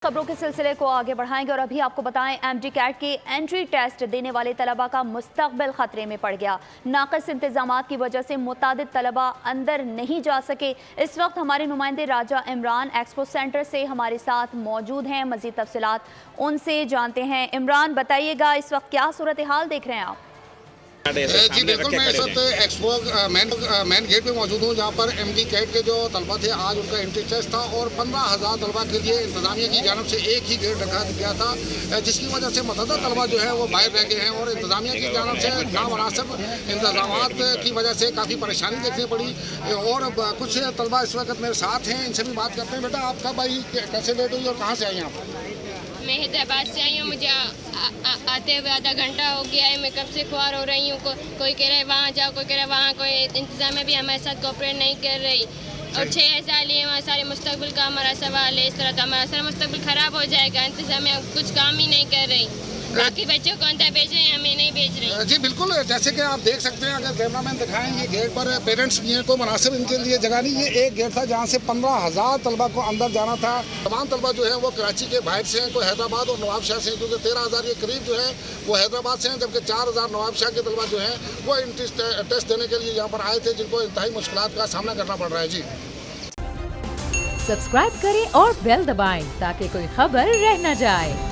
खबरों के सिलसिले को आगे बढ़ाएंगे और अभी आपको बताएं एमडी कैट के एंट्री टेस्ट देने वाले तलबा का मुस्तकबिल खतरे में पड़ गया। नाक़िस इंतजामात की वजह से मुतादिद तलबा अंदर नहीं जा सके। इस वक्त हमारे नुमाइंदे राजा इमरान एक्सपो सेंटर से हमारे साथ मौजूद हैं। मज़ीद तफसीलात उनसे जानते हैं। इमरान, बताइएगा इस वक्त क्या सूरत हाल देख रहे हैं आप? जी बिल्कुल, मैं इस वक्त एक्सपो मेन गेट पे मौजूद हूँ, जहाँ पर एमडी कैट के जो तलबा थे आज उनका एंट्री टेस्ट था और 15,000 तलबा के लिए इंतजामिया की जानब से एक ही गेट रखा गया था, जिसकी वजह से मतदा तलबा जो है वो बाहर रह गए हैं और इंतजामिया की जानब से नामुनासिब इंतजामात की वजह से काफ़ी परेशानी देखनी पड़ी। और कुछ तलबा इस वक्त मेरे साथ हैं, इनसे भी बात करते हैं। बेटा, आप कब आई, कैसे लेट हुई और कहाँ से आई आप? मैं हैदराबाद से आई हूँ। मुझे आते हुए आधा घंटा हो गया है। मैं कब से ख्वार हो रही हूँ। कोई कह रहा है वहाँ जाओ, कोई कह रहा है वहाँ, कोई इंतज़ामिया भी हमारे साथ कोऑपरेट नहीं कर रही। और 6 साल ये वहाँ सारे मुस्तकबिल का हमारा सवाल है। इस तरह का हमारा सारा मुस्तकबिल ख़राब हो जाएगा। इंतज़ामिया कुछ काम ही नहीं कर रही। बाकी बच्चों को अंदर भेज रहे हैं, हमें नहीं भेज रहे। जी बिल्कुल, जैसे कि आप देख सकते हैं, अगर कैमरा मैन दिखाएं, ये गेट पर पेरेंट्स भी हैं, कोई मुनासिब इनके लिए जगह नहीं। ये एक गेट था जहाँ से 15,000 तलबा को अंदर जाना था। तमाम तलबा जो है वो कराची के बाहर से हैं, कोई हैदराबाद और नवाबशाह से हैं, क्योंकि 13,000 के करीब जो है वो हैदराबाद से हैं, जबकि 4,000 नवाबशाह के तलबा जो हैं वो एंट्री टेस्ट देने के लिए यहाँ पर आए थे, जिनको इंतहाई मुश्किलात का सामना करना पड़ रहा है। जी सब्सक्राइब करें और बेल दबाएं ताकि कोई खबर रह न जाए।